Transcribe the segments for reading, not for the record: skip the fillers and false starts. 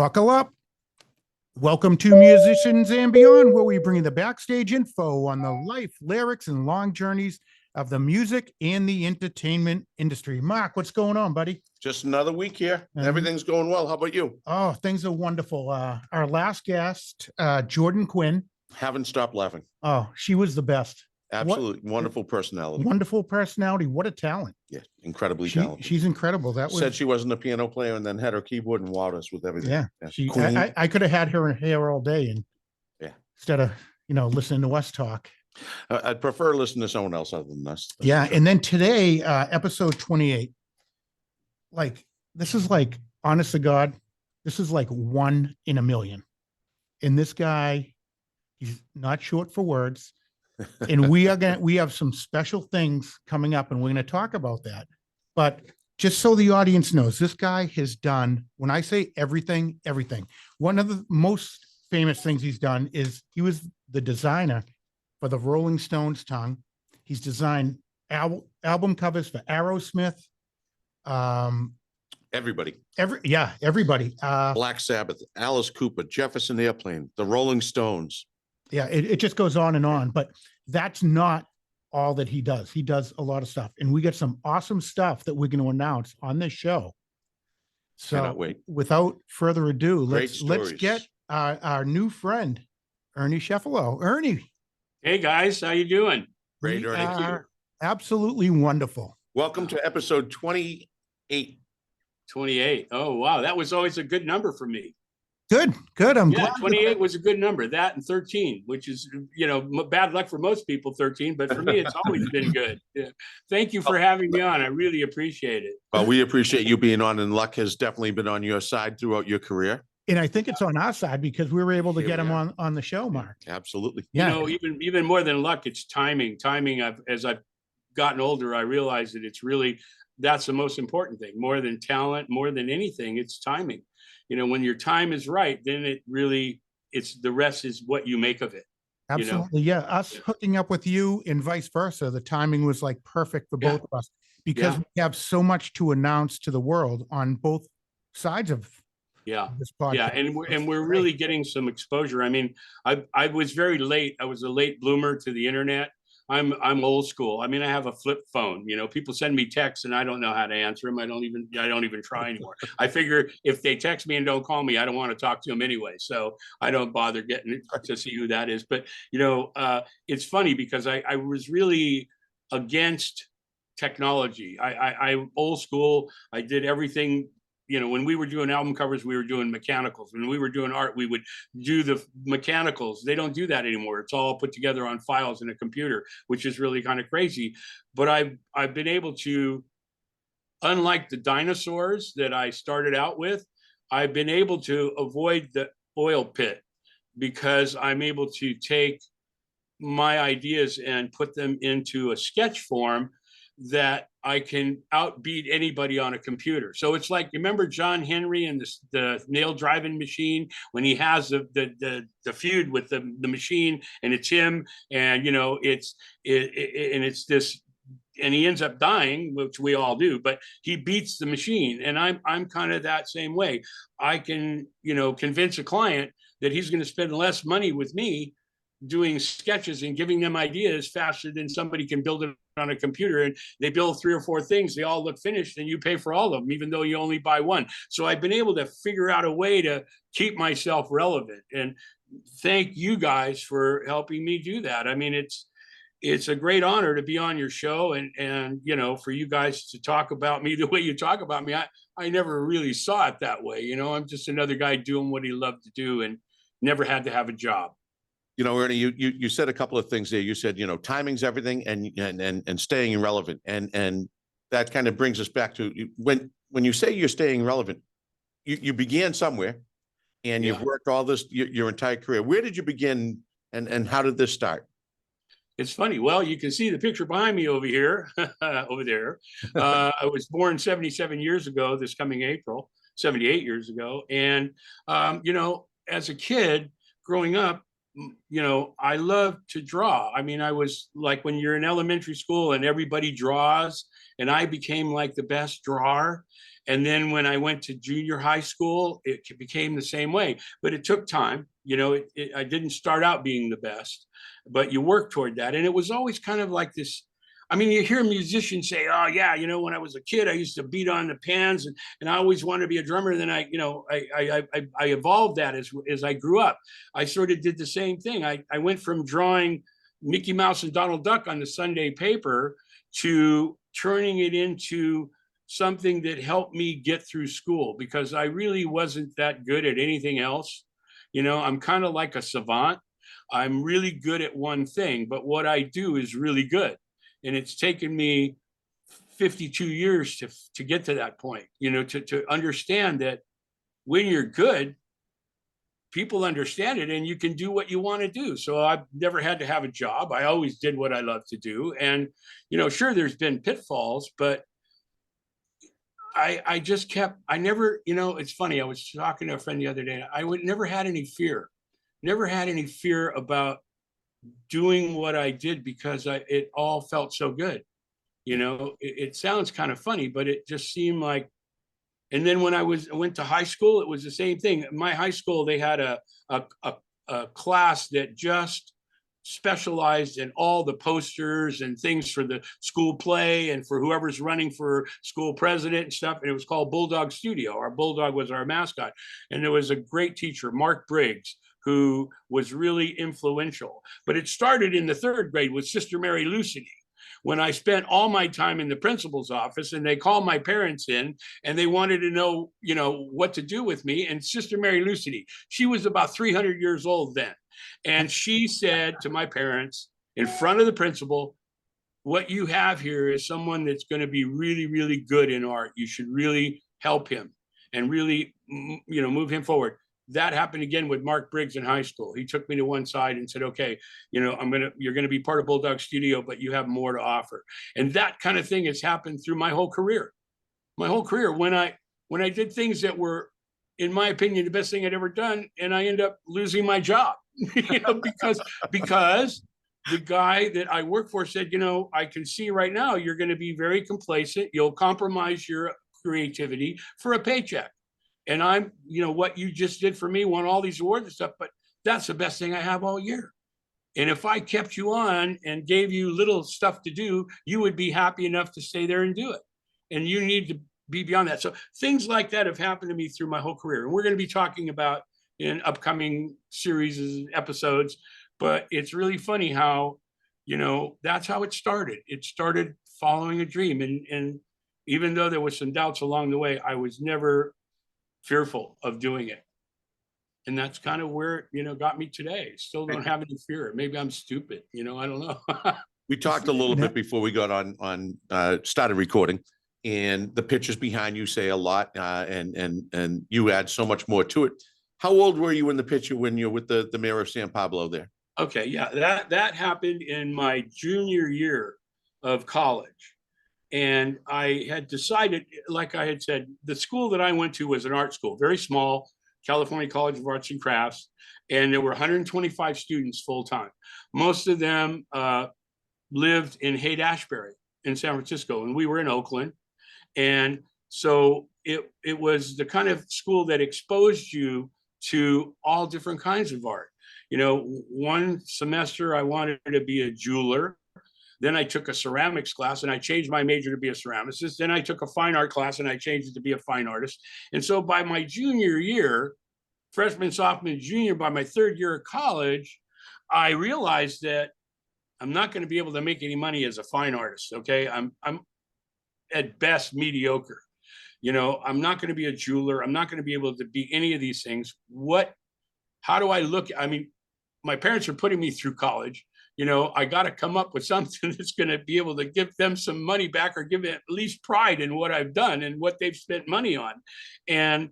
Buckle up. Welcome to Musicians and Beyond, where we bring you the backstage info on the life, lyrics, and long journeys of the music and the entertainment industry. Mark, what's going on, buddy? Just another week here. Everything's going well. How about you? Oh, things are wonderful. Our last guest, Jordan Quinn. Haven't stopped laughing. Oh, she was the best. Absolutely. Wonderful personality. Wonderful personality. What a talent. Yeah, incredibly talented. She's incredible. That was Said she wasn't a piano player and then had her keyboard and wowed us with everything. Yeah. I could have had her here all day and instead of, listening to us talk. I'd prefer listening to someone else other than us. Yeah. And then today, episode 28, this is honest to God, this is like 1 in a million. And this guy, he's not short for words. And we have some special things coming up and we're going to talk about that. But just so the audience knows, this guy has done, when I say everything, one of the most famous things he's done is he was the designer for the Rolling Stones tongue. He's designed album covers for Aerosmith. Everybody. Everybody. Black Sabbath, Alice Cooper, Jefferson Airplane, the Rolling Stones. Yeah, it just goes on and on, but that's not all that he does. He does a lot of stuff, and we got some awesome stuff that we're going to announce on this show. So cannot wait. Without further ado, let's get our new friend, Ernie Cefalu. Ernie. Hey guys, how you doing? Great, Ernie. Absolutely wonderful. Welcome to episode 28. 28. Oh, wow. That was always a good number for me. Good. I'm glad. 28 was a good number. That and 13, which is, bad luck for most people, 13, but for me, it's always been good. Yeah. Thank you for having me on. I really appreciate it. Well, we appreciate you being on, and luck has definitely been on your side throughout your career. And I think it's on our side because we were able to get him on the show, Mark. Absolutely. Yeah. Even more than luck, it's timing. As I've gotten older, I realize that that's the most important thing. More than talent, more than anything, it's timing. When your time is right, then the rest is what you make of it. Absolutely. Yeah. Us hooking up with you and vice versa. The timing was perfect for both of us because we have so much to announce to the world on both sides of this podcast. Yeah. And we're really getting some exposure. I mean, I was very late. I was a late bloomer to the internet. I'm old school. I mean, I have a flip phone. People send me texts and I don't know how to answer them. I don't even try anymore. I figure if they text me and don't call me, I don't want to talk to them anyway. So I don't bother getting to see who that is. But, it's funny because I was really against technology. I old school. I did everything. When we were doing album covers, we were doing mechanicals. When we were doing art, we would do the mechanicals. They don't do that anymore. It's all put together on files in a computer, which is really kind of crazy. But I've been able to, unlike the dinosaurs that I started out with, I've been able to avoid the oil pit because I'm able to take my ideas and put them into a sketch form that I can outbeat anybody on a computer. So it's like, remember John Henry and the nail driving machine when he has the feud with the machine and it's him and it's this and he ends up dying, which we all do, but he beats the machine. And I'm kind of that same way. I can, convince a client that he's going to spend less money with me doing sketches and giving them ideas faster than somebody can build it on a computer. And they build 3 or 4 things, they all look finished and you pay for all of them, even though you only buy one. So I've been able to figure out a way to keep myself relevant. And thank you guys for helping me do that. I mean, it's a great honor to be on your show and for you guys to talk about me the way you talk about me. I never really saw it that way. I'm just another guy doing what he loved to do and never had to have a job. Ernie, you said a couple of things there. You said, timing's everything and staying relevant. And that kind of brings us back to when you say you're staying relevant, you began somewhere and you've worked all this, your entire career. Where did you begin and how did this start? It's funny. Well, you can see the picture behind me over here, over there. I was born 77 years ago, this coming April, 78 years ago. And, as a kid growing up, I love to draw. I mean, I was like when you're in elementary school and everybody draws, and I became like the best drawer. And then when I went to junior high school, it became the same way, but it took time. You know, I didn't start out being the best, but you work toward that. And it was always kind of like this. I mean, you hear musicians say, oh yeah, you know, when I was a kid, I used to beat on the pans and I always wanted to be a drummer. And then I evolved that as I grew up. I sort of did the same thing. I went from drawing Mickey Mouse and Donald Duck on the Sunday paper to turning it into something that helped me get through school, because I really wasn't that good at anything else. You know, I'm kind of like a savant. I'm really good at one thing, but what I do is really good. And it's taken me 52 years to get to that point, you know, to understand that when you're good, people understand it and you can do what you want to do. So I've never had to have a job. I always did what I love to do. And, you know, sure, there's been pitfalls, but I just kept, I never, you know, it's funny. I was talking to a friend the other day. I would never had any fear about doing what I did, because it all felt so good. You know, it sounds kind of funny, but it just seemed like. And then when I went to high school, it was the same thing. In my high school, they had a class that just specialized in all the posters and things for the school play and for whoever's running for school president and stuff. And it was called Bulldog Studio. Our Bulldog was our mascot. And there was a great teacher, Mark Briggs, who was really influential. But it started in the 3rd grade with Sister Mary Lucity, when I spent all my time in the principal's office and they called my parents in and they wanted to know, you know, what to do with me. And Sister Mary Lucity, she was about 300 years old then. And she said to my parents in front of the principal, what you have here is someone that's going to be really, really good in art. You should really help him and really, you know, move him forward. That happened again with Mark Briggs in high school. He took me to one side and said, okay, you know, you're going to be part of Bulldog Studio, but you have more to offer. And that kind of thing has happened through my whole career. When I did things that were, in my opinion, the best thing I'd ever done, and I end up losing my job, you know, because the guy that I work for said, you know, I can see right now you're going to be very complacent. You'll compromise your creativity for a paycheck. And I'm, you know, what you just did for me, won all these awards and stuff, but that's the best thing I have all year. And if I kept you on and gave you little stuff to do, you would be happy enough to stay there and do it. And you need to be beyond that. So things like that have happened to me through my whole career. And we're going to be talking about in upcoming series and episodes, but it's really funny how, you know, that's how it started. It started following a dream. And even though there was some doubts along the way, I was never fearful of doing it. And that's kind of where it, you know, got me today. Still don't have any fear. Maybe I'm stupid, you know, I don't know. We talked a little bit before we got on started recording, and the pictures behind you say a lot, and you add so much more to it. How old were you in the picture when you're with the mayor of San Pablo there? Okay, yeah, that happened in my junior year of college. And I had decided, like I had said, the school that I went to was an art school, very small, California College of Arts and Crafts. And there were 125 students full time. Most of them lived in Haight-Ashbury in San Francisco, and we were in Oakland. And so it was the kind of school that exposed you to all different kinds of art. You know, one semester I wanted to be a jeweler. Then I took a ceramics class and I changed my major to be a ceramicist. Then I took a fine art class and I changed it to be a fine artist. And so by my junior year, freshman, sophomore, junior, by my 3rd year of college, I realized that I'm not going to be able to make any money as a fine artist. Okay. I'm at best mediocre. You know, I'm not going to be a jeweler. I'm not going to be able to be any of these things. How do I look? I mean, my parents are putting me through college. You know, I got to come up with something that's going to be able to give them some money back, or give it at least pride in what I've done and what they've spent money on. And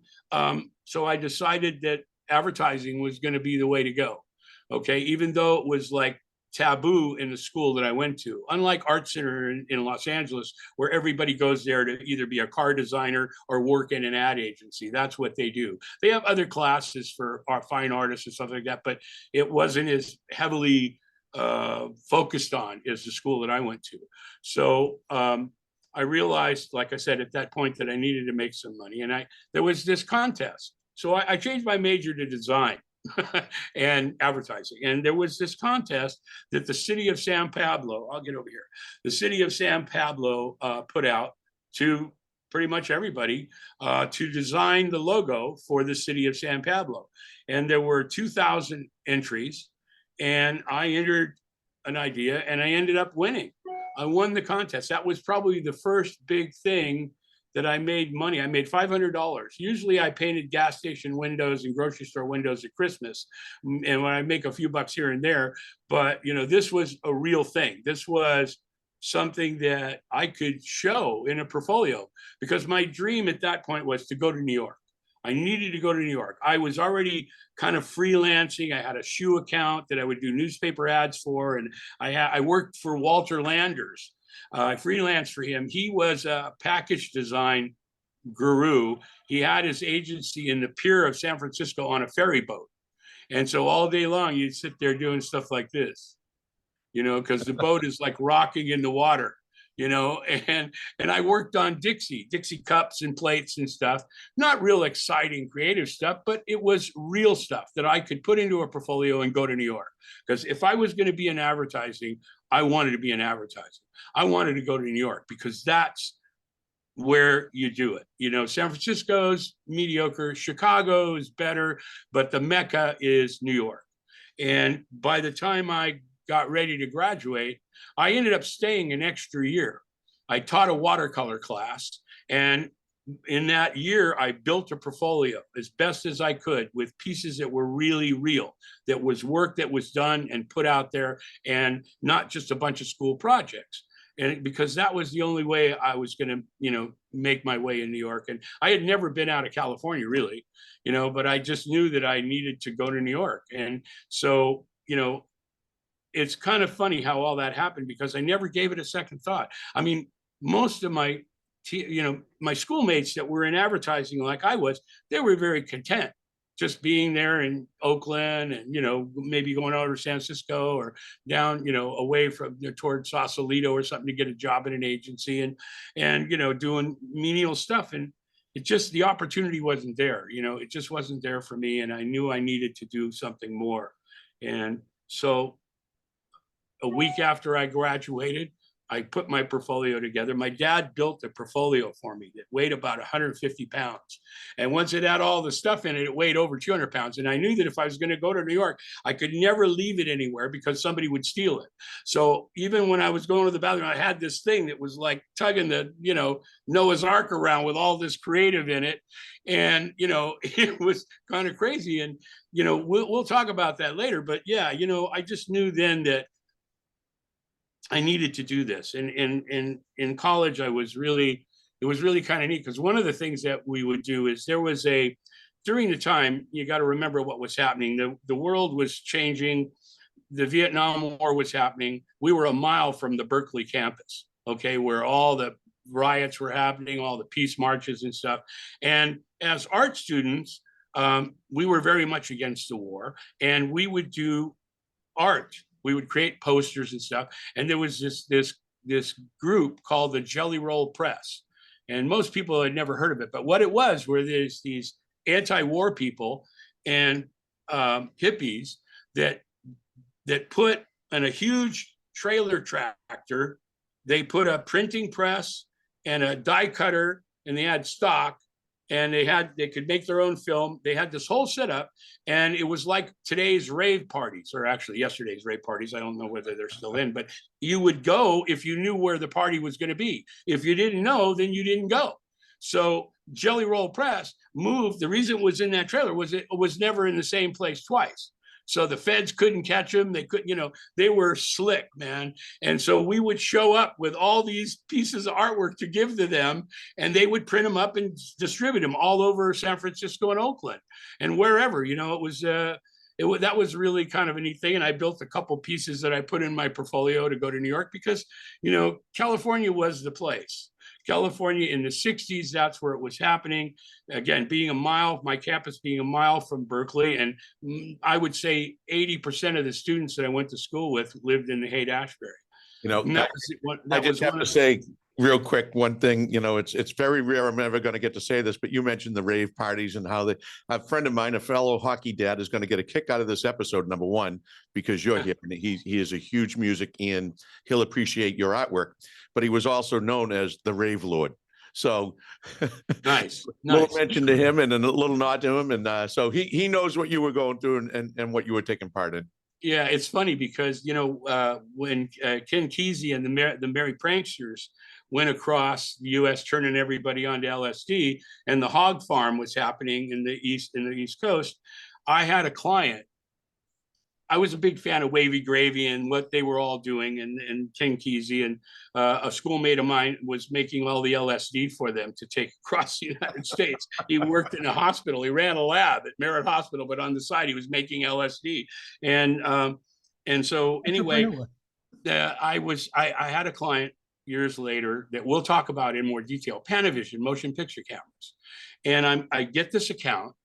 so I decided that advertising was going to be the way to go. Okay. Even though it was like taboo in the school that I went to, unlike Art Center in Los Angeles, where everybody goes there to either be a car designer or work in an ad agency. That's what they do. They have other classes for our fine artists and stuff like that, but it wasn't as heavily focused on as the school that I went to. So I realized, like I said, at that point that I needed to make some money, and there was this contest. So I changed my major to design and advertising. And there was this contest that the city of San Pablo, I'll get over here, the city of San Pablo put out to pretty much everybody to design the logo for the city of San Pablo. And there were 2,000 entries, and I entered an idea and I ended up winning. I won the contest. That was probably the first big thing that I made money. I made $500. Usually I painted gas station windows and grocery store windows at Christmas. And when I make a few bucks here and there, but you know, this was a real thing. This was something that I could show in a portfolio, because my dream at that point was to go to New York. I needed to go to New York. I was already kind of freelancing. I had a shoe account that I would do newspaper ads for. And I worked for Walter Landers. I freelanced for him. He was a package design guru. He had his agency in the pier of San Francisco on a ferry boat. And so all day long, you'd sit there doing stuff like this, you know, because the boat is like rocking in the water, you know, and I worked on Dixie cups and plates and stuff, not real exciting creative stuff, but it was real stuff that I could put into a portfolio and go to New York. Because if I was going to be in advertising, I wanted to be in advertising. I wanted to go to New York because that's where you do it. You know, San Francisco's mediocre, Chicago is better, but the Mecca is New York. And by the time I got ready to graduate, I ended up staying an extra year. I taught a watercolor class, and in that year, I built a portfolio as best as I could with pieces that were really real, that was work that was done and put out there, and not just a bunch of school projects. And because that was the only way I was going to, you know, make my way in New York. And I had never been out of California, really, you know, but I just knew that I needed to go to New York. And so, you know, it's kind of funny how all that happened, because I never gave it a second thought. I mean, most of my, you know, my schoolmates that were in advertising like I was, they were very content just being there in Oakland, and, you know, maybe going over to San Francisco or down, you know, away from, you know, towards Sausalito or something to get a job in an agency, and, you know, doing menial stuff. And it just, the opportunity wasn't there, you know, it just wasn't there for me. And I knew I needed to do something more. And so a week after I graduated, I put my portfolio together. My dad built a portfolio for me that weighed about 150 pounds. And once it had all the stuff in it, it weighed over 200 pounds. And I knew that if I was going to go to New York, I could never leave it anywhere because somebody would steal it. So even when I was going to the bathroom, I had this thing that was like tugging the, you know, Noah's Ark around with all this creative in it. And, you know, it was kind of crazy. And, you know, we'll talk about that later. But yeah, you know, I just knew then that I needed to do this. And in college, it was really kind of neat, because one of the things that we would do is during the time, you got to remember what was happening. The world was changing. The Vietnam War was happening. We were a mile from the Berkeley campus, okay, where all the riots were happening, all the peace marches and stuff. And as art students, we were very much against the war, and we would do art. We would create posters and stuff. And there was this group called the Jelly Roll Press. And most people had never heard of it. But what it was, were there's these anti-war people and hippies that put in a huge trailer tractor, they put a printing press and a die cutter, and they had stock, and they could make their own film. They had this whole setup, and it was like today's rave parties, or actually yesterday's rave parties. I don't know whether they're still in, but you would go if you knew where the party was going to be. If you didn't know, then you didn't go. So Jelly Roll Press moved. The reason it was in that trailer was it was never in the same place twice. So the feds couldn't catch them. They couldn't, you know, they were slick, man. And so we would show up with all these pieces of artwork to give to them, and they would print them up and distribute them all over San Francisco and Oakland and wherever. You know, that was really kind of a neat thing. And I built a couple pieces that I put in my portfolio to go to New York, because, you know, California was the place. California in the 60s, that's where it was happening. Again, my campus being a mile from Berkeley. And I would say 80% of the students that I went to school with lived in the Haight-Ashbury. You know, I just have to say, real quick, one thing, it's very rare. I'm never going to get to say this, but you mentioned the rave parties and how a friend of mine, a fellow hockey dad, is going to get a kick out of this episode. Number one, because you're here, and he is a huge music and he'll appreciate your artwork, but he was also known as the Rave Lord. So Nice. little mention to him and a little nod to him. And so he knows what you were going through and what you were taking part in. Yeah, it's funny because, when Ken Kesey and the Merry Pranksters went across the U.S. turning everybody onto LSD, and the hog farm was happening in the East Coast, I had a client. I was a big fan of Wavy Gravy and what they were all doing, and Ken Kesey, and a schoolmate of mine was making all the LSD for them to take across the United States. He worked in a hospital. He ran a lab at Merritt Hospital, but on the side he was making LSD. And so anyway, I had a client years later that we'll talk about in more detail, Panavision motion picture cameras, and I get this account.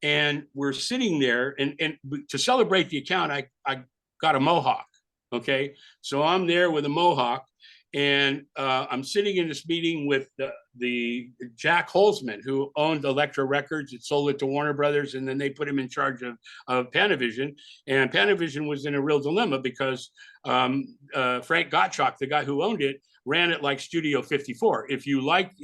And we're sitting there, and to celebrate the account, I got a mohawk. Okay, so I'm there with a mohawk, and I'm sitting in this meeting with the Jack Holzman, who owned Elektra Records. It sold it to Warner Brothers, and then they put him in charge of Panavision. And Panavision was in a real dilemma because Frank Gottschalk, the guy who owned it, ran it like Studio 54. If he liked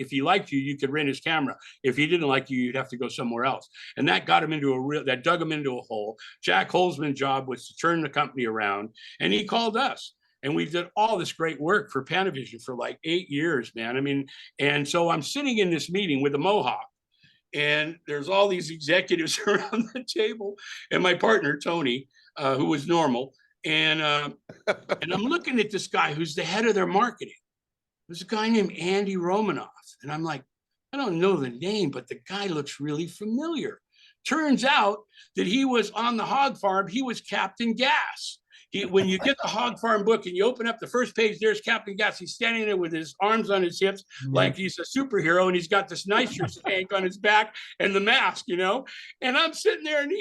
you, you could rent his camera. If he didn't like you, you'd have to go somewhere else. And that got him into that dug him into a hole. Jack Holzman's job was to turn the company around, and he called us. And we did all this great work for Panavision for like 8 years, man. I mean, and so I'm sitting in this meeting with a mohawk, and there's all these executives around the table, and my partner, Tony, who was normal. And I'm looking at this guy who's the head of their marketing. There's a guy named Andy Romanoff. And I'm like, I don't know the name, but the guy looks really familiar. Turns out that he was on the hog farm. He was Captain Gas. When you get the hog farm book and you open up the first page, there's Captain Gas. He's standing there with his arms on his hips, like he's a superhero, and he's got this nitrous tank on his back and the mask, And I'm sitting there, and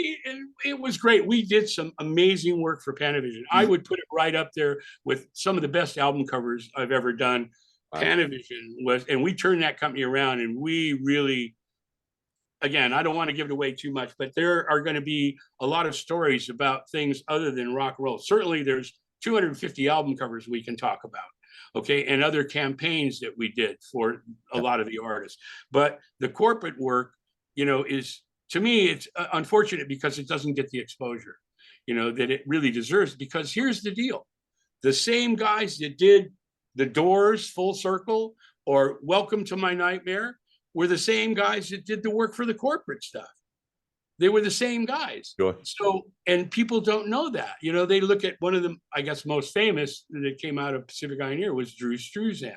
it was great. We did some amazing work for Panavision. I would put it right up there with some of the best album covers I've ever done. Wow. Panavision was, and we turned that company around, and we really, again, I don't want to give it away too much, but there are going to be a lot of stories about things other than rock and roll. Certainly there's 250 album covers we can talk about, okay, and other campaigns that we did for a lot of the artists. But the corporate work, is, to me, it's unfortunate because it doesn't get the exposure, that it really deserves. Because here's the deal. The same guys that did The Doors, Full Circle, or Welcome to My Nightmare were the same guys that did the work for the corporate stuff. They were the same guys. Sure. So, and people don't know that. They look at one of the, I guess, most famous that came out of Pacific Pioneer was Drew Struzan,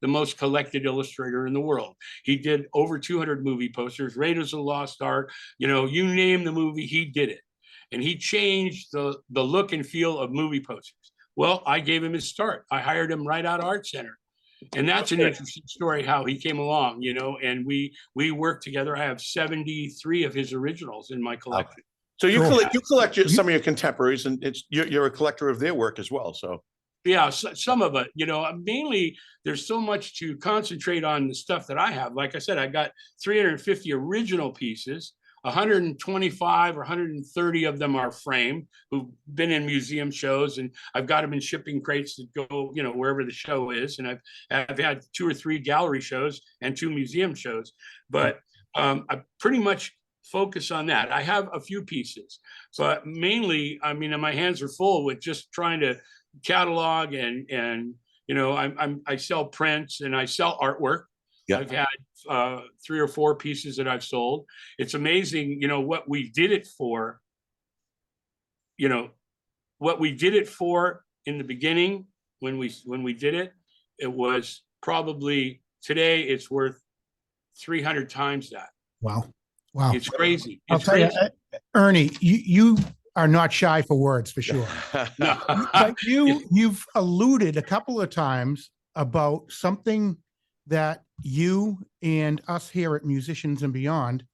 the most collected illustrator in the world. He did over 200 movie posters, Raiders of the Lost Ark, you name the movie, he did it. And he changed the look and feel of movie posters. Well, I gave him his start. I hired him right out of Art Center. And that's an interesting story, how he came along, and we worked together. I have 73 of his originals in my collection. So you collect some of your contemporaries, and you're a collector of their work as well. So yeah, some of it, mainly there's so much to concentrate on the stuff that I have. Like I said, I got 350 original pieces. 125 or 130 of them are framed, who've been in museum shows, and I've got them in shipping crates that go, wherever the show is. And I've had 2 or 3 gallery shows and 2 museum shows, but I pretty much focus on that. I have a few pieces, but mainly, my hands are full with just trying to catalog and I sell prints and I sell artwork. Yeah. I've had 3 or 4 pieces that I've sold. It's amazing, what we did it for. What we did it for in the beginning when we did it. It was probably, today it's worth 300 times that. Wow! It's crazy. I'll tell you, Ernie, you are not shy for words, for sure. No. But you've alluded a couple of times about something that you and us here at Musicians and Beyond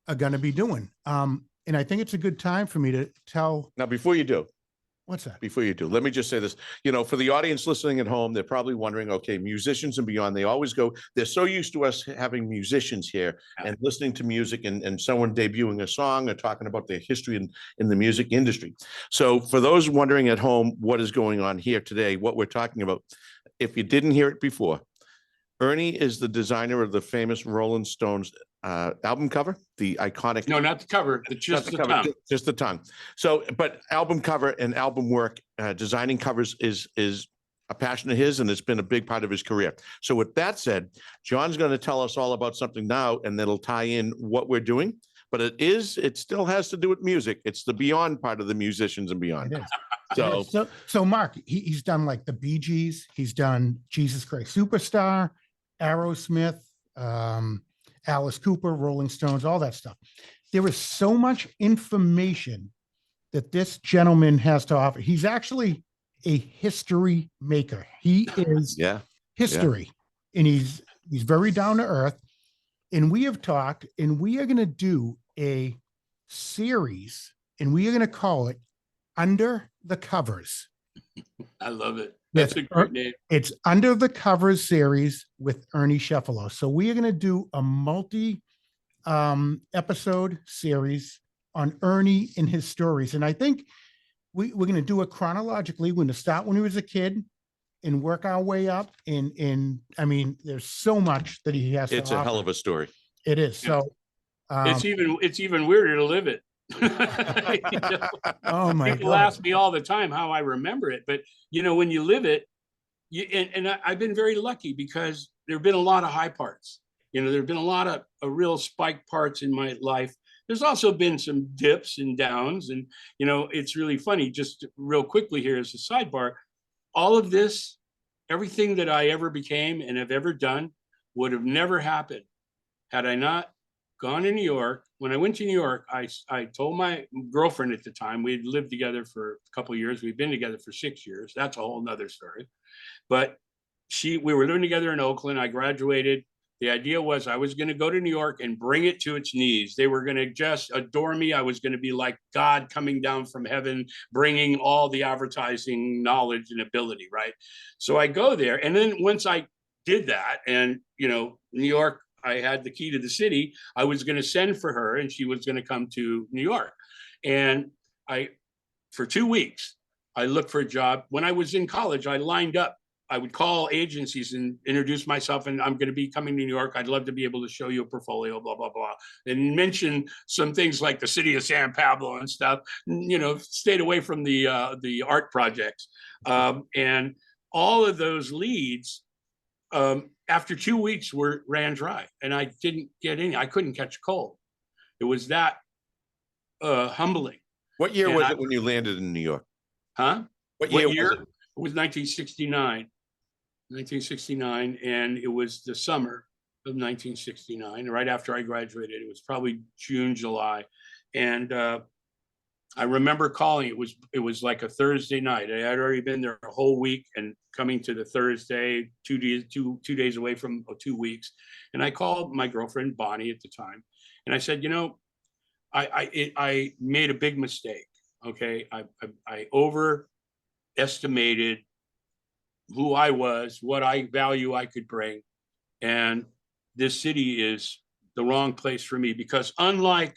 are going to be doing. And I think it's a good time for me to tell. Now, before you do, What's that? Before you do, let me just say this, for the audience listening at home, they're probably wondering, okay, musicians and beyond, they always go, they're so used to us having musicians here and listening to music and someone debuting a song or talking about their history in the music industry. So for those wondering at home, what is going on here today, what we're talking about, if you didn't hear it before, Ernie is the designer of the famous Rolling Stones album cover, the iconic. No, not the cover, just the cover, tongue. just the tongue. So, but album cover and album work, designing covers is a passion of his, and it's been a big part of his career. So with that said, John's going to tell us all about something now, and that'll tie in what we're doing. But it still has to do with music. It's the beyond part of the musicians and beyond. It is. So, So Mark, he's done like the Bee Gees. He's done Jesus Christ Superstar, Aerosmith, Alice Cooper, Rolling Stones, all that stuff. There is so much information that this gentleman has to offer. He's actually a history maker. He is history, and he's very down to earth. And we have talked, and we are going to do a series, and we are going to call it Under the Covers. I love it. That's a great name. It's Under the Covers series with Ernie Cefalu. So we are going to do a multi episode series on Ernie and his stories. And I think we're going to do it chronologically. We're going to start when he was a kid and work our way up. And I mean, there's so much that he has to it's a offer. hell of a story. It is. So it's even weirder to live it. Oh my People God. ask me all the time how I remember it, but when you live it, I've been very lucky because there have been a lot of high parts. There have been a lot of real spike parts in my life. There's also been some dips and downs, and it's really funny. Just real quickly here as a sidebar, all of this, everything that I ever became and have ever done would have never happened had I not gone to New York. When I went to New York, I told my girlfriend at the time, we'd lived together for a couple of years. We've been together for 6 years. That's a whole nother story. But we were living together in Oakland. I graduated. The idea was I was going to go to New York and bring it to its knees. They were going to just adore me. I was going to be like God coming down from heaven, bringing all the advertising knowledge and ability, right? So I go there. And then once I did that, and, New York, I had the key to the city, I was going to send for her and she was going to come to New York. And for 2 weeks, I looked for a job. When I was in college, I lined up. I would call agencies and introduce myself, and I'm going to be coming to New York. I'd love to be able to show you a portfolio, blah, blah, blah, and mention some things like the city of San Pablo and stuff, stayed away from the art projects. And all of those leads, after 2 weeks ran dry, and I didn't get any. I couldn't catch a cold. It was that humbling. What year was it when you landed in New York? Huh? What year? It was 1969. 1969, and it was the summer of 1969, right after I graduated. It was probably June, July, and I remember calling. It was like a Thursday night. I had already been there a whole week, and coming to the Thursday, 2 days away from 2 weeks, and I called my girlfriend Bonnie at the time, and I said, I made a big mistake. Okay, I overestimated who I was, what value I could bring. And this city is the wrong place for me, because unlike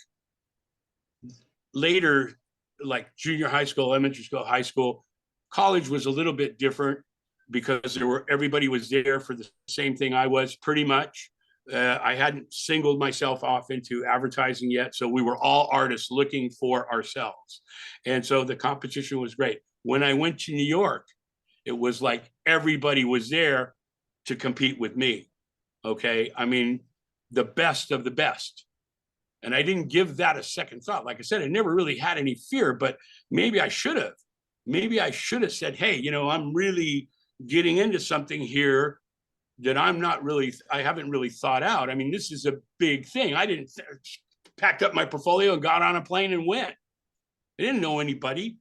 later, like junior high school, elementary school, high school, college was a little bit different because everybody was there for the same thing I was, pretty much. I hadn't singled myself off into advertising yet. So we were all artists looking for ourselves. And so the competition was great. When I went to New York, it was like everybody was there to compete with me. Okay. I mean, the best of the best. And I didn't give that a second thought. Like I said, I never really had any fear, but maybe I should have. Maybe I should have said, hey, I'm really getting into something here that I haven't really thought out. I mean, this is a big thing. I didn't packed up my portfolio and got on a plane and went. I didn't know anybody.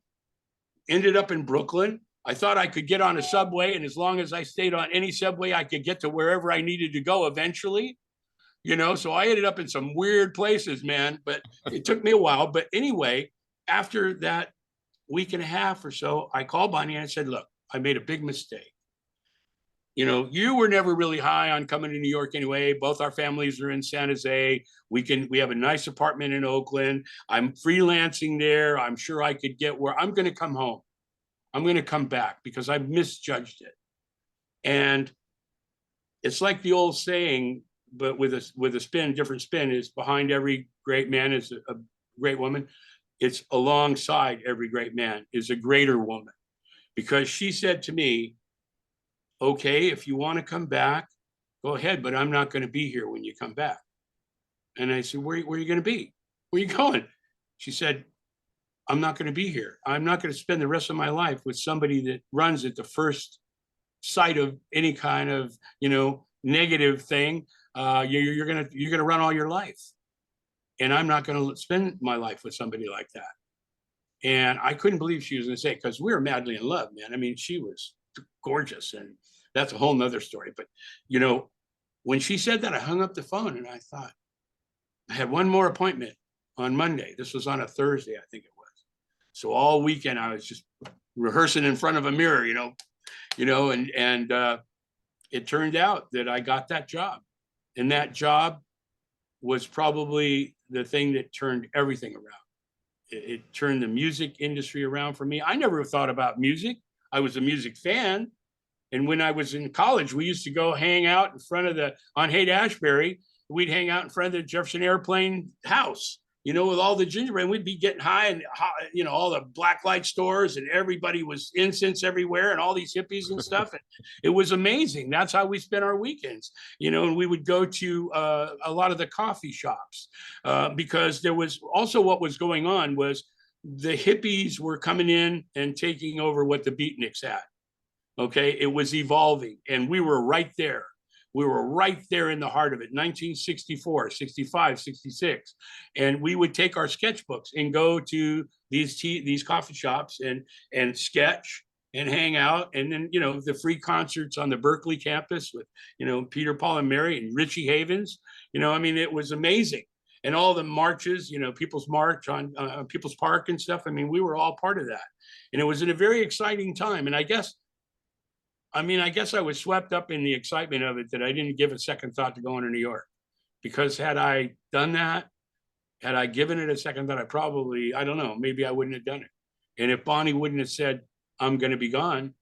Ended up in Brooklyn. I thought I could get on a subway, and as long as I stayed on any subway, I could get to wherever I needed to go eventually. So I ended up in some weird places, man, but it took me a while. But anyway, after that week and a half or so, I called Bonnie and I said, look, I made a big mistake. You know, you were never really high on coming to New York anyway. Both our families are in San Jose. We have a nice apartment in Oakland. I'm freelancing there. I'm sure I could get where I'm going to come home. I'm going to come back because I misjudged it. And it's like the old saying, but with a spin, different spin, is behind every great man is a great woman. It's alongside every great man is a greater woman. Because she said to me, okay, if you want to come back, go ahead, but I'm not going to be here when you come back. And I said, where are you going to be? Where are you going? She said, I'm not going to be here. I'm not going to spend the rest of my life with somebody that runs at the first sight of any kind of, you know, negative thing. You're going to run all your life. And I'm not going to spend my life with somebody like that. And I couldn't believe she was going to say it, because we were madly in love, man. I mean, she was gorgeous, and that's a whole nother story. But, you know, when she said that, I hung up the phone and I thought, I had one more appointment on Monday. This was on a Thursday, I think it was. So all weekend I was just rehearsing in front of a mirror, and it turned out that I got that job. And that job was probably the thing that turned everything around. It turned the music industry around for me. I never thought about music. I was a music fan. And when I was in college, we used to go hang out in front of on Haight-Ashbury. We'd hang out in front of the Jefferson Airplane house, with all the gingerbread. We'd be getting high, and, all the black light stores, and everybody was incense everywhere, and all these hippies and stuff. And it was amazing. That's how we spent our weekends, and we would go to a lot of the coffee shops because there was also, what was going on was the hippies were coming in and taking over what the beatniks had. Okay. It was evolving, and we were right there. We were right there in the heart of it, 1964, 65, 66. And we would take our sketchbooks and go to these coffee shops and sketch and hang out. And then, the free concerts on the Berkeley campus with, Peter, Paul, and Mary and Richie Havens. It was amazing. And all the marches, People's March on People's Park and stuff. We were all part of that. And it was in a very exciting time. And I guess I was swept up in the excitement of it that I didn't give a second thought to going to New York. Because had I done that, had I given it a second thought, I don't know, maybe I wouldn't have done it. And if Bonnie wouldn't have said, I'm going to be gone,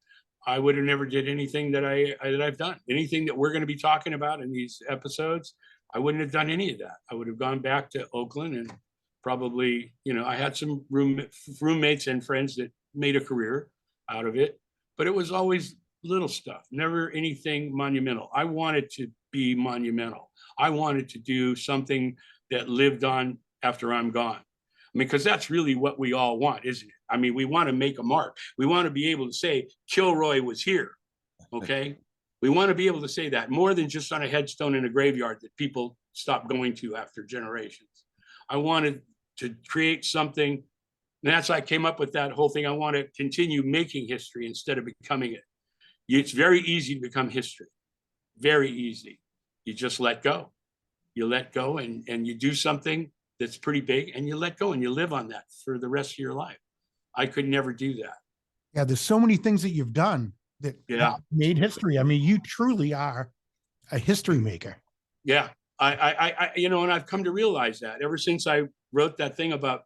I would have never did anything that I've done. Anything that we're going to be talking about in these episodes, I wouldn't have done any of that. I would have gone back to Oakland, and probably, I had some roommates and friends that made a career out of it, but it was always little stuff, never anything monumental. I wanted to be monumental. I wanted to do something that lived on after I'm gone. Because that's really what we all want, isn't it? We want to make a mark. We want to be able to say Kilroy was here. Okay. We want to be able to say that more than just on a headstone in a graveyard that people stop going to after generations. I wanted to create something, and that's how I came up with that whole thing. I want to continue making history instead of becoming it. It's very easy to become history. Very easy. You just let go. You let go and you do something that's pretty big, and you let go and you live on that for the rest of your life. I could never do that. Yeah, there's so many things that you've done that have made history. you truly are a history maker. Yeah. I and I've come to realize that ever since I wrote that thing about,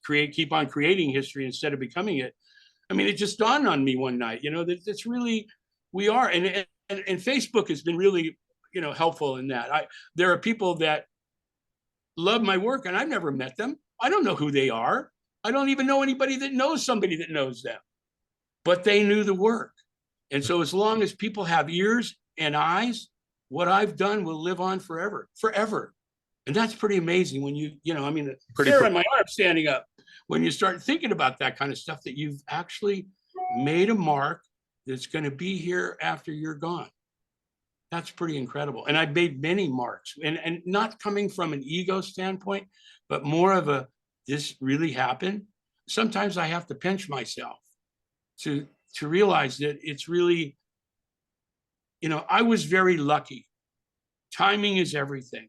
keep on creating history instead of becoming it. It just dawned on me one night, that it's really, we are. And Facebook has been really, helpful in that. There are people that love my work, and I've never met them. I don't know who they are. I don't even know anybody that knows somebody that knows them, but they knew the work. And so as long as people have ears and eyes, what I've done will live on forever. And that's pretty amazing when hair on my arm standing up when you start thinking about that kind of stuff, that you've actually made a mark that's going to be here after you're gone. That's pretty incredible. And I've made many marks, and not coming from an ego standpoint, but more of this really happened. Sometimes I have to pinch myself to realize that it's really, I was very lucky. Timing is everything.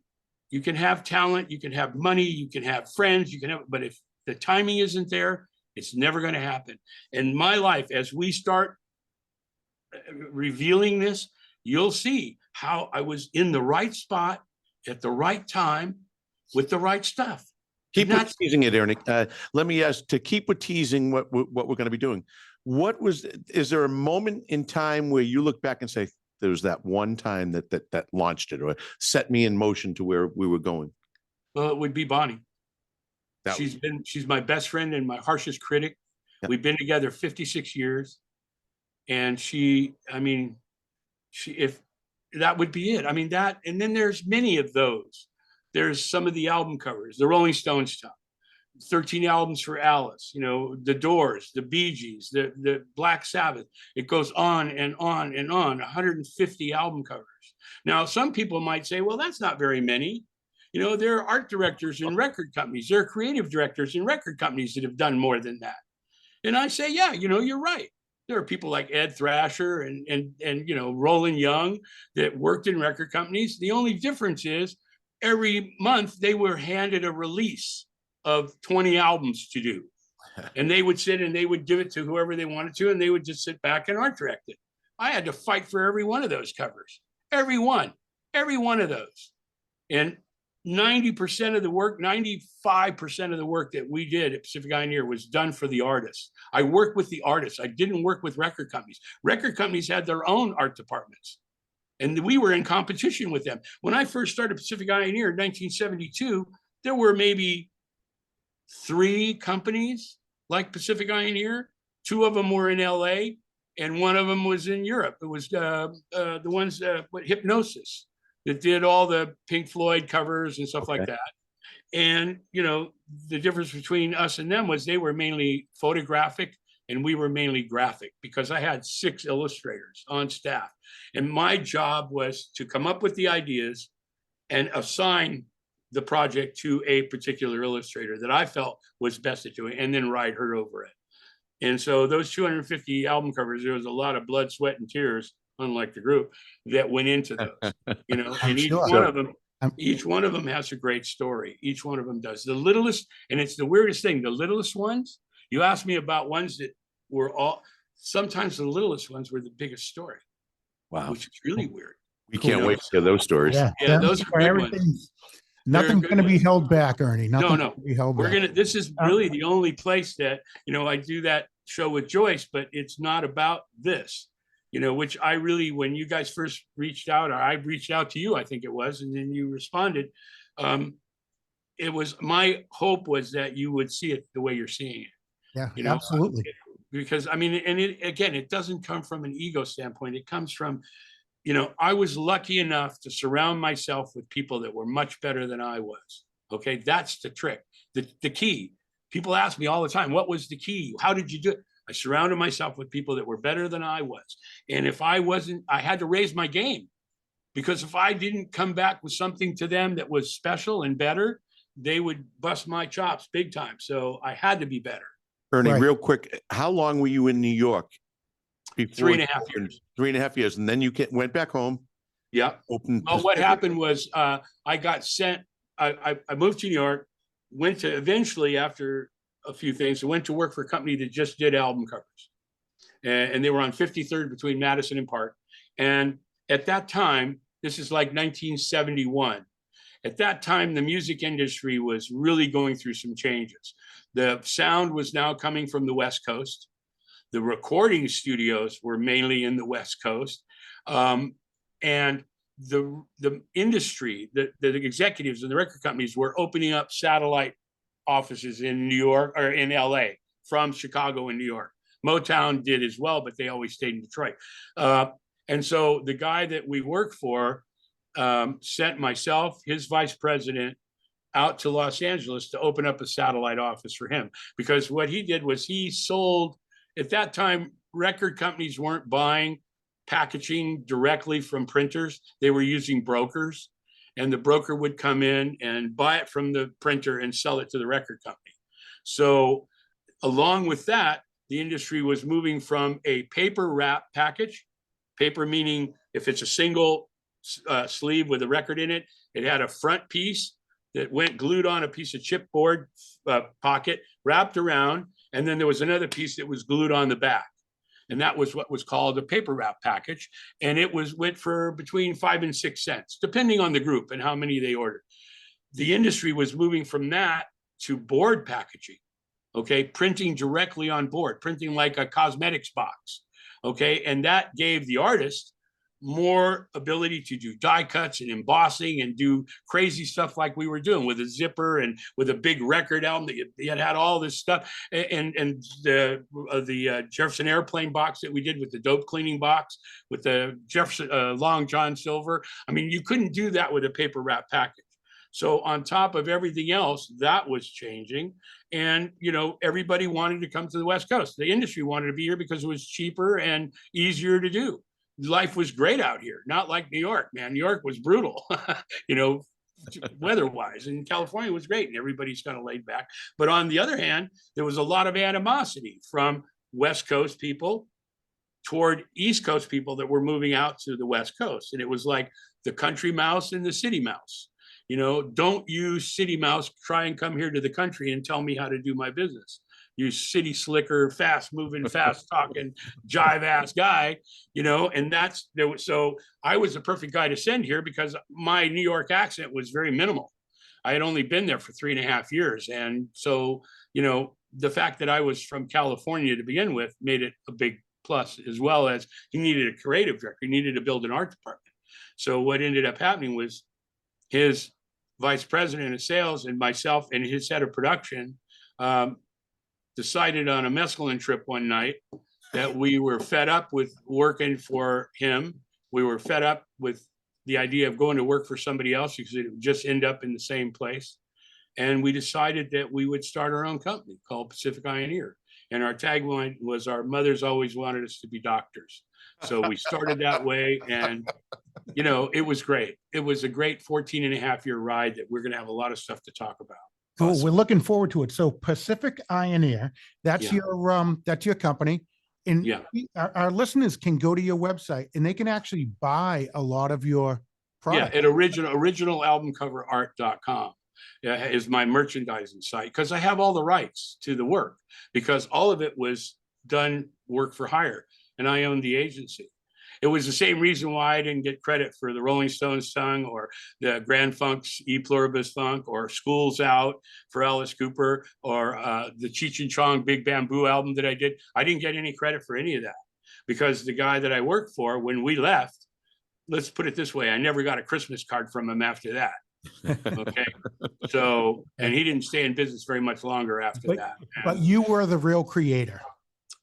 You can have talent, you can have money, you can have friends, but if the timing isn't there, It's never going to happen. In my life, as we start revealing this, you'll see how I was in the right spot at the right time with the right stuff. Keep teasing it, Ernie. Let me ask, to keep with teasing what we're going to be doing. Is there a moment in time where you look back and say, there was that one time that launched it or set me in motion to where we were going? Well, it would be Bonnie. She's my best friend and my harshest critic. Yep. We've been together 56 years. And if that would be it. I mean, that, and then there's many of those. There's some of the album covers, the Rolling Stones stuff, 13 albums for Alice, the Doors, the Bee Gees, the Black Sabbath. It goes on and on and on, 150 album covers. Now, some people might say, well, that's not very many. There are art directors in record companies. There are creative directors in record companies that have done more than that. And I say, yeah, you're right. There are people like Ed Thrasher and Roland Young that worked in record companies. The only difference is every month they were handed a release of 20 albums to do. And they would sit and they would give it to whoever they wanted to, and they would just sit back and art direct it. I had to fight for every one of those covers. Every one of those. And 90% of the work, 95% of the work that we did at Pacific Pioneer was done for the artists. I worked with the artists. I didn't work with record companies. Record companies had their own art departments, and we were in competition with them. When I first started Pacific Pioneer in 1972, there were maybe 3 companies like Pacific Pioneer. 2 of them were in LA, and one of them was in Europe. It was the ones, Hypnosis, that did all the Pink Floyd covers and stuff like that. And, the difference between us and them was they were mainly photographic and we were mainly graphic, because I had 6 illustrators on staff. And my job was to come up with the ideas and assign the project to a particular illustrator that I felt was best at doing, and then ride her over it. And so those 250 album covers, there was a lot of blood, sweat, and tears, unlike the group, that went into those, and each one of them has a great story. Each one of them does. The littlest, and it's the weirdest thing, the littlest ones, you asked me about ones that were sometimes the littlest ones were the biggest story. Wow. Which is really weird. We can't wait to hear those stories. Yeah, those are good ones. Nothing's going to be held back, Ernie. Nothing's No. gonna be held back. This is really the only place that, I do that show with Joyce, but it's not about this, which I really, when you guys first reached out, or I reached out to you, I think it was, and then you responded. It was, my hope was that you would see it the way you're seeing it. Yeah, absolutely. Because it doesn't come from an ego standpoint. It comes from, I was lucky enough to surround myself with people that were much better than I was. Okay, that's the trick. The key. People ask me all the time, what was the key? How did you do it? I surrounded myself with people that were better than I was. And if I wasn't, I had to raise my game, because if I didn't come back with something to them that was special and better, they would bust my chops big time. So I had to be better. Ernie, real quick, how long were you in New York? Before 3.5 years. 3.5 years. And then you went back home. Yeah. Well, what happened was I got sent, I moved to New York, went to, eventually after a few things, I went to work for a company that just did album covers. And they were on 53rd between Madison and Park. And at that time, this is like 1971. At that time, the music industry was really going through some changes. The sound was now coming from the West Coast. The recording studios were mainly in the West Coast. And the industry, the executives and the record companies were opening up satellite offices in New York or in LA from Chicago and New York. Motown did as well, but they always stayed in Detroit. And so the guy that we worked for sent myself, his vice president, out to Los Angeles to open up a satellite office for him. Because what he did was he sold, at that time, record companies weren't buying packaging directly from printers. They were using brokers, and the broker would come in and buy it from the printer and sell it to the record company. So along with that, the industry was moving from a paper wrap package, paper meaning if it's a single sleeve with a record in it, it had a front piece that went glued on a piece of chipboard pocket, wrapped around, And then there was another piece that was glued on the back. And that was what was called a paper wrap package. And it went for between 5 and 6 cents, depending on the group and how many they ordered. The industry was moving from that to board packaging, okay? Printing directly on board, printing like a cosmetics box, okay? And that gave the artist more ability to do die cuts and embossing and do crazy stuff like we were doing with a zipper and with a big record album that had all this stuff, and the Jefferson Airplane box that we did with the dope cleaning box with the Jefferson Long John Silver. I mean, you couldn't do that with a paper wrap package. So on top of everything else, that was changing. And, you know, everybody wanted to come to the West Coast. The industry wanted to be here because it was cheaper and easier to do. Life was great out here, not like New York, man. New York was brutal, you know, weather-wise, and California was great and everybody's kind of laid back. But on the other hand, there was a lot of animosity from West Coast people toward East Coast people that were moving out to the West Coast. And it was like the country mouse and the city mouse. You know, don't you city mouse try and come here to the country and tell me how to do my business. You city slicker, fast moving, fast talking, jive ass guy, you know, and that's there was. So I was the perfect guy to send here because my New York accent was very minimal. I had only been there for 3.5 years. And so, you know, the fact that I was from California to begin with made it a big plus, as well as he needed a creative director. He needed to build an art department. So what ended up happening was his vice president of sales and myself and his head of production decided on a mescaline trip one night that we were fed up with working for him. We were fed up with the idea of going to work for somebody else because it would just end up in the same place. And we decided that we would start our own company called Pacific Pioneer. And our tagline was, our mothers always wanted us to be doctors. So we started that way, and you know, it was great. It was a great 14.5-year ride that we're going to have a lot of stuff to talk about. Cool. Awesome. We're looking forward to it. So Pacific Pioneer, that's your company. And our listeners can go to your website and they can actually buy a lot of your products. Yeah, at originalalbumcoverart.com is my merchandising site, because I have all the rights to the work, because all of it was done work for hire and I owned the agency. It was the same reason why I didn't get credit for the Rolling Stones song or the Grand Funk's E Pluribus Funk or School's Out for Alice Cooper or the Cheech and Chong Big Bamboo album that I did. I didn't get any credit for any of that because the guy that I worked for, when we left, let's put it this way, I never got a Christmas card from him after that. Okay. So, and he didn't stay in business very much longer after that. But you were the real creator.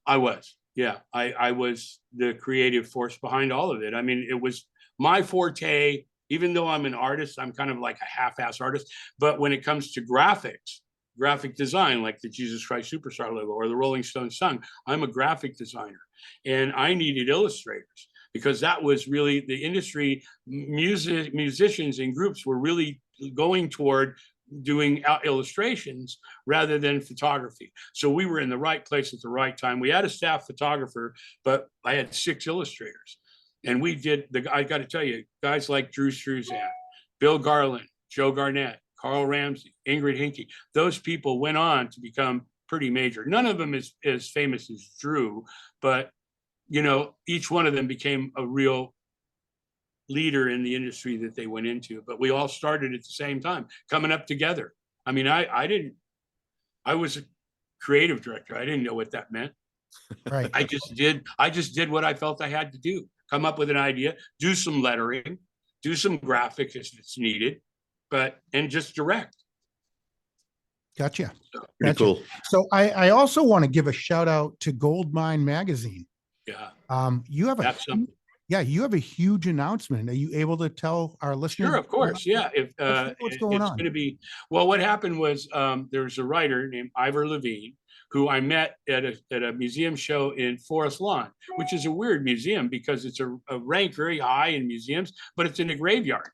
I was. Yeah, I was the creative force behind all of it. I mean, it was my forte. Even though I'm an artist, I'm kind of like a half-ass artist. But when it comes to graphics, graphic design, like the Jesus Christ Superstar logo or the Rolling Stones song, I'm a graphic designer. And I needed illustrators because that was really the industry. Musicians and groups were really going toward doing illustrations rather than photography. So we were in the right place at the right time. We had a staff photographer, but I had 6 illustrators. And we did, I got to tell you, guys like Drew Struzan, Bill Garland, Joe Garnett, Carl Ramsey, Ingrid Hinke, those people went on to become pretty major. None of them is as famous as Drew, but you know, each one of them became a real leader in the industry that they went into. But we all started at the same time, coming up together. I mean, I was a creative director. I didn't know what that meant. Right. I just did what I felt I had to do. Come up with an idea, do some lettering, do some graphics if it's needed, and just direct. Gotcha. Pretty cool. So I also want to give a shout out to Goldmine Magazine. Yeah. You have you have a huge announcement. Are you able to tell our listeners? Sure, of course. Yeah. If what's going on? Going to be, well, what happened was there's a writer named Ivor Levine who I met at a museum show in Forest Lawn, which is a weird museum because it's a rank very high in museums, but it's in a graveyard.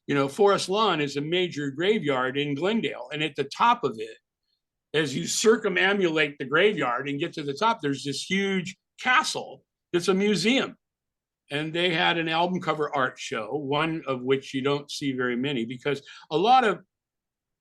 You know, Forest Lawn is a major graveyard in Glendale, and at the top of it, as you circumambulate the graveyard and get to the top, there's this huge castle that's a museum. And they had an album cover art show, one of which you don't see very many, because a lot of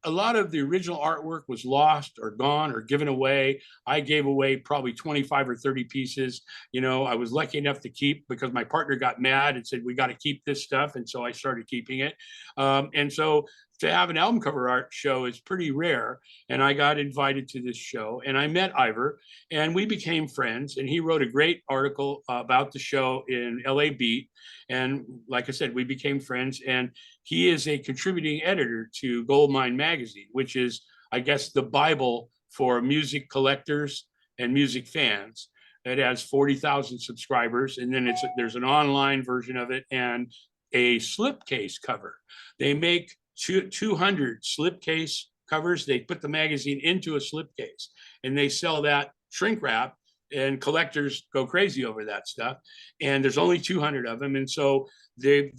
a lot of the original artwork was lost or gone or given away. I gave away probably 25 or 30 pieces. You know, I was lucky enough to keep because my partner got mad and said, we got to keep this stuff. And so I started keeping it. And so to have an album cover art show is pretty rare. And I got invited to this show and I met Ivor and we became friends. And he wrote a great article about the show in LA Beat. And like I said, we became friends. And he is a contributing editor to Goldmine magazine, which is, I guess, the Bible for music collectors and music fans. It has 40,000 subscribers. And then there's an online version of it and a slipcase cover. They make 200 slipcase covers. They put the magazine into a slipcase and they sell that shrink wrap, and collectors go crazy over that stuff. And there's only 200 of them. And so I've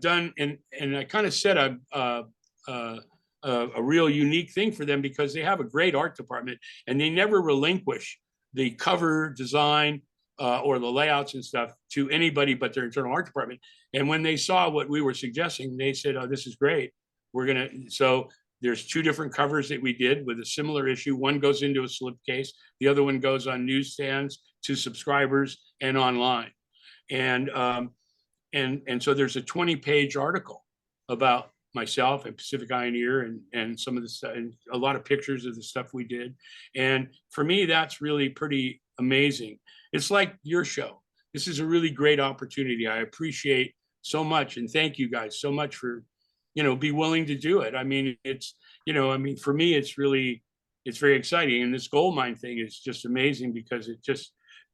done, and I kind of set a real unique thing for them because they have a great art department and they never relinquish the cover design or the layouts and stuff to anybody but their internal art department. And when they saw what we were suggesting, they said, oh, this is great. So there's 2 different covers that we did with a similar issue. One goes into a slipcase. The other one goes on newsstands to subscribers and online. And so there's a 20-page article about myself and Pacific Ioneer and some of the stuff, and a lot of pictures of the stuff we did. And for me, that's really pretty amazing. It's like your show. This is a really great opportunity. I appreciate so much. And thank you guys so much for, be willing to do it. I mean, for me, it's very exciting. And this Goldmine thing is just amazing because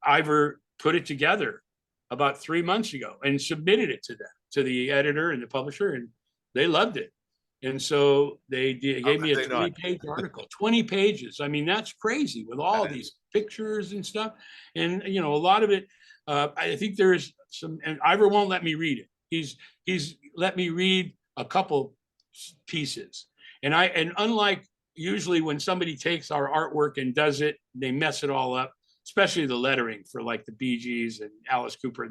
Ivor put it together about 3 months ago and submitted it to the editor and the publisher, and they loved it. And so they gave me a 20-page article, 20 pages. I mean, that's crazy with all these pictures and stuff. And, a lot of it, I think there's some, and Ivor won't let me read it. He's let me read a couple pieces. And unlike usually when somebody takes our artwork and does it, they mess it all up, especially the lettering for like the Bee Gees and Alice Cooper.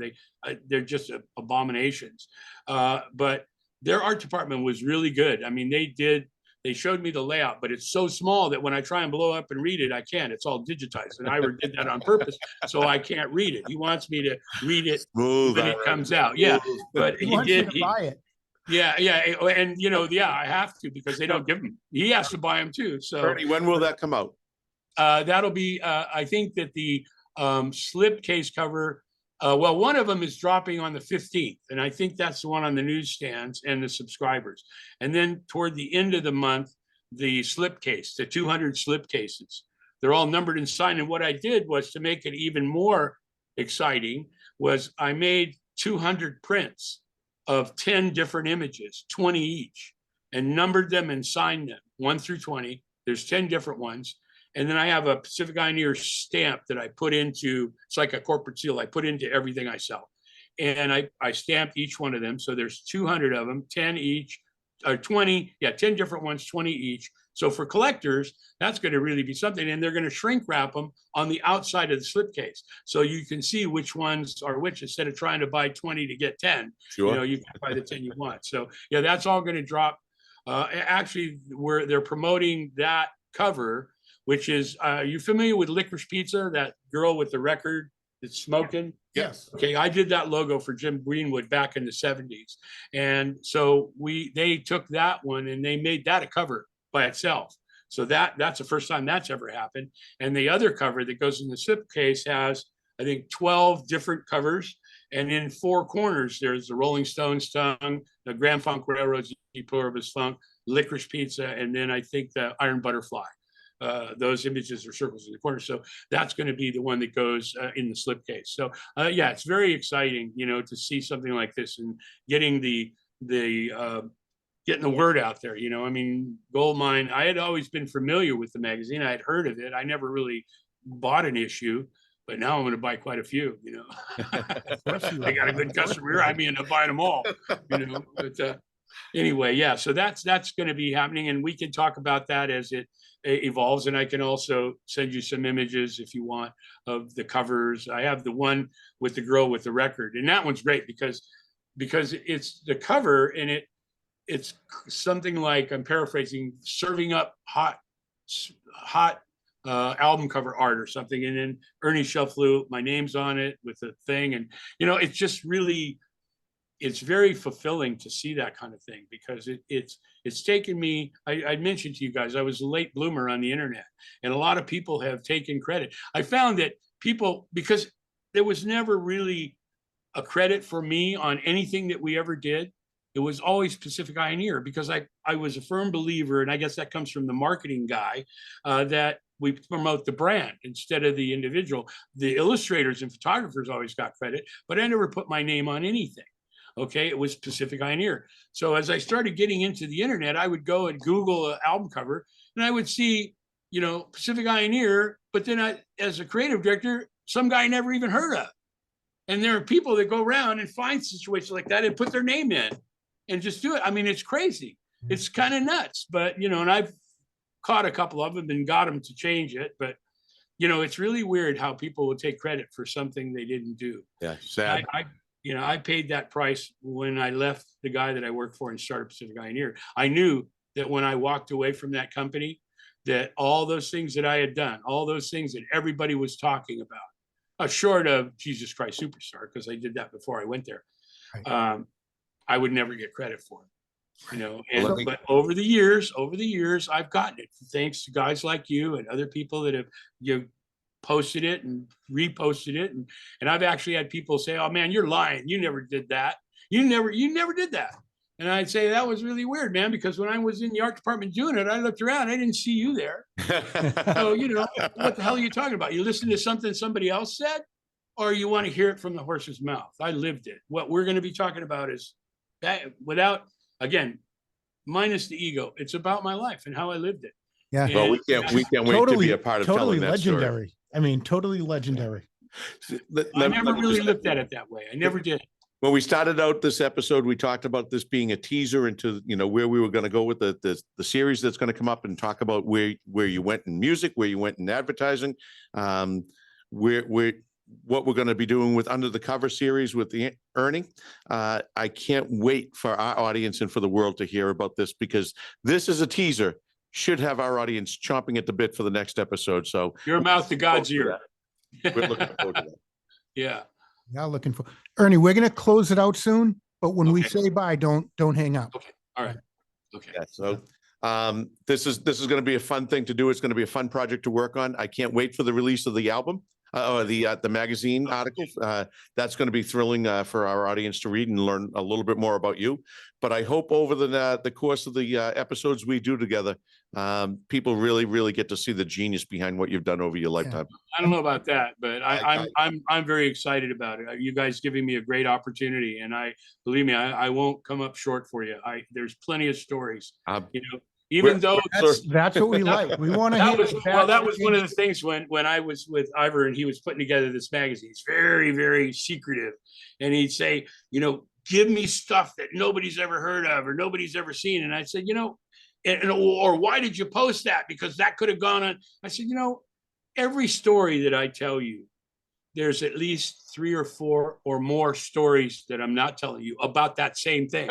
They're just abominations. But their art department was really good. I mean, they showed me the layout, but it's so small that when I try and blow up and read it, I can't. It's all digitized. And Ivor did that on purpose, so I can't read it. He wants me to read it when it comes out. Yeah, but he did. Buy it. Yeah. And, I have to because they don't give them. He has to buy them too. So, Ernie, when will that come out? That'll be, I think that the slipcase cover, one of them is dropping on the 15th. And I think that's the one on the newsstands and the subscribers. And then toward the end of the month, the slipcase, the 200 slipcases, they're all numbered and signed. And what I did was to make it even more exciting was I made 200 prints of 10 different images, 20 each, and numbered them and signed them 1 through 20. There's 10 different ones. And then I have a Pacific Ioneer stamp that I put into, it's like a corporate seal, I put into everything I sell. And I stamped each one of them. So there's 200 of them, 10 each, or 20, 10 different ones, 20 each. So for collectors, that's going to really be something. And they're going to shrink wrap them on the outside of the slipcase. So you can see which ones are which instead of trying to buy 20 to get 10. Sure. You can buy the 10 you want. So that's all going to drop. Actually, they're promoting that cover, which is, are you familiar with Licorice Pizza, that girl with the record that's smoking? Yes. Okay, I did that logo for Jim Greenwood back in the 70s. And so they took that one and they made that a cover by itself. So that's the first time that's ever happened. And the other cover that goes in the slipcase has, I think, 12 different covers. And in 4 corners, there's the Rolling Stones tongue, the Grand Funk Railroad's E Pluribus Funk, Licorice Pizza, and then I think the Iron Butterfly. Those images are circles in the corner. So that's going to be the one that goes in the slipcase. So it's very exciting, to see something like this and getting getting the word out there. I mean, Goldmine, I had always been familiar with the magazine. I had heard of it. I never really bought an issue, but now I'm going to buy quite a few, I got a good customer. I mean, I'm buying them all, but anyway, so that's going to be happening, and we can talk about that as it evolves. And I can also send you some images if you want of the covers. I have the one with the girl with the record, and that one's great because it's the cover, and it's something like, I'm paraphrasing, serving up hot album cover art or something, and then Ernie Cefalu, my name's on it with a thing, and it's just really, it's very fulfilling to see that kind of thing, because it's taken me, I mentioned to you guys, I was a late bloomer on the internet, and a lot of people have taken credit. I found that people, because there was never really a credit for me on anything that we ever did. It was always Pacific Ioneer, because I was a firm believer, and I guess that comes from the marketing guy, that we promote the brand instead of the individual. The illustrators and photographers always got credit, but I never put my name on anything. Okay, it was Pacific Ioneer. So as I started getting into the internet, I would go and Google an album cover, and I would see, Pacific Ioneer, but then as a creative director, some guy I never even heard of. And there are people that go around and find situations like that and put their name in and just do it. I mean, it's crazy. It's kind of nuts, but, and I've caught a couple of them and got them to change it. But, it's really weird how people will take credit for something they didn't do. Yeah, sad. I paid that price when I left the guy that I worked for and started Pacific Ioneer. I knew that when I walked away from that company, that all those things that I had done, all those things that everybody was talking about, short of Jesus Christ Superstar, because I did that before I went there, Right. I would never get credit for it. Well, But over the years, I've gotten it, thanks to guys like you and other people that have posted it and reposted it, and I've actually had people say, "Oh man, you're lying. You never did that. You never did that." And I'd say, that was really weird, man, because when I was in the art department doing it, I looked around, I didn't see you there. So, what the hell are you talking about? You listen to something somebody else said, or you want to hear it from the horse's mouth? I lived it. What we're going to be talking about is that, without, again, minus the ego. It's about my life and how I lived it. Yeah. And Well, we can't wait to be a part of totally telling that story. legendary. I mean, totally legendary. I never really looked at it that way. I never did. When we started out this episode, we talked about this being a teaser into, where we were going to go with the series that's going to come up, and talk about where you went in music, where you went in advertising, what we're going to be doing with Under the Cover series with the Ernie. I can't wait for our audience and for the world to hear about this, because this is a teaser, should have our audience chomping at the bit for the next episode. So your mouth to God's ear. We're looking forward to that. Yeah. Yeah, looking for Ernie. We're gonna close it out soon, but when we say bye, don't hang up. Okay. All right. Okay. Yeah, so this is going to be a fun thing to do. It's going to be a fun project to work on. I can't wait for the release of the album, or the magazine article. That's going to be thrilling for our audience to read and learn a little bit more about you. But I hope over the course of the episodes we do together, people really get to see the genius behind what you've done over your lifetime. I don't know about that, but I'm very excited about it. You guys giving me a great opportunity, and believe me, I won't come up short for you. There's plenty of stories. Even though that's what we like. We want to. That was one of the things when I was with Ivor and he was putting together this magazine. It's very, very secretive, and he'd say, give me stuff that nobody's ever heard of or nobody's ever seen. And I said, or why did you post that? Because that could have gone on. I said, every story that I tell you, there's at least 3 or 4 or more stories that I'm not telling you about that same thing.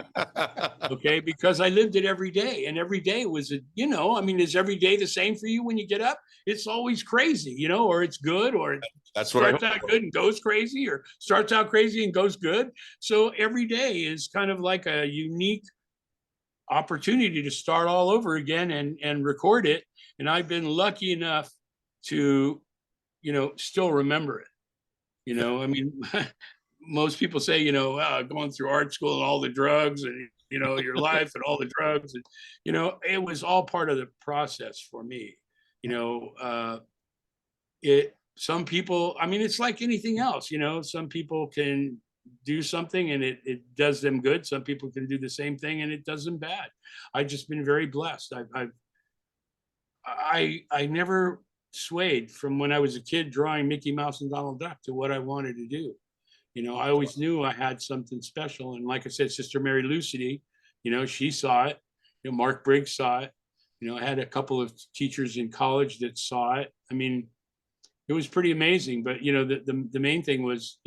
Okay. Because I lived it every day, and every day was, is every day the same for you when you get up? It's always crazy, or it's good, or it starts out good and goes crazy, or starts out crazy and goes good. So every day is kind of like a unique opportunity to start all over again and record it. And I've been lucky enough to, still remember it. Most people say, going through art school and all the drugs and, your life and all the drugs, and, it was all part of the process for me. Some people, it's like anything else, some people can do something and it does them good. Some people can do the same thing and it does them bad. I've just been very blessed. I never swayed from when I was a kid drawing Mickey Mouse and Donald Duck to what I wanted to do. I always knew I had something special. And like I said, Sister Mary Lucidi, she saw it. Mark Briggs saw it. I had a couple of teachers in college that saw it. It was pretty amazing. But, the main thing was,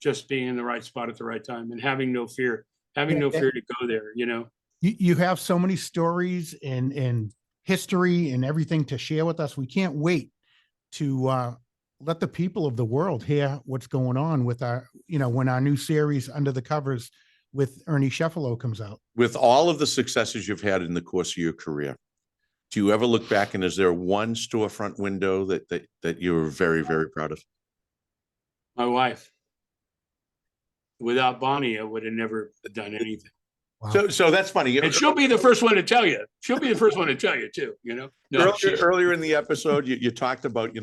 just being in the right spot at the right time and having no fear to go there, You have so many stories and history and everything to share with us. We can't wait to let the people of the world hear what's going on with our, when our new series Under the Covers with Ernie Cefalu comes out. With all of the successes you've had in the course of your career, do you ever look back and is there one storefront window that you're very, very proud of? My wife. Without Bonnie, I would have never done anything. Wow. So that's funny. And she'll be the first one to tell you. She'll be the first one to tell you too, No, Earlier in the episode, you talked about,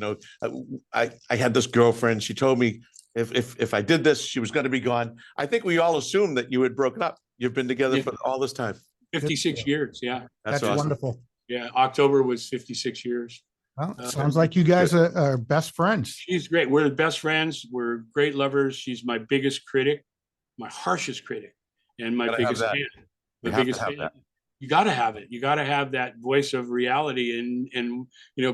I had this girlfriend. She told me if I did this, she was going to be gone. I think we all assumed that you had broken up. You've been together for all this time. 56 years. Yeah. That's awesome. Wonderful. Yeah. October was 56 years. Well, sounds like you guys are best friends. She's great. We're the best friends. We're great lovers. She's my biggest critic, my harshest critic, and my biggest fan. My biggest fan. You got to have it. You got to have that voice of reality and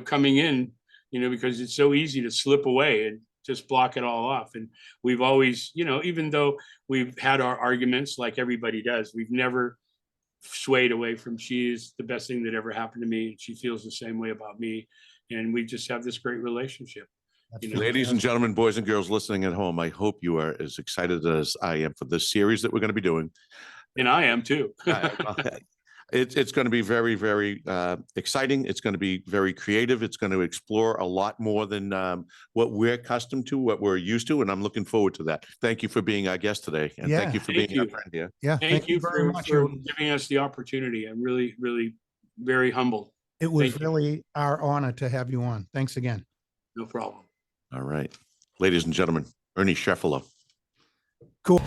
coming in, because it's so easy to slip away and just block it all off. And we've always, even though we've had our arguments like everybody does, we've never swayed away from she is the best thing that ever happened to me. And she feels the same way about me. And we just have this great relationship. Ladies and gentlemen, boys and girls listening at home, I hope you are as excited as I am for this series that we're going to be doing. And I am too. It's going to be very, very exciting. It's going to be very creative. It's going to explore a lot more than what we're accustomed to, what we're used to. And I'm looking forward to that. Thank you for being our guest today. And thank you for being our friend here. Yeah. Thank you very much for giving us the opportunity. I'm really, really very humbled. It was really our honor to have you on. Thanks again. No problem. All right. Ladies and gentlemen, Ernie Cefalu. Cool.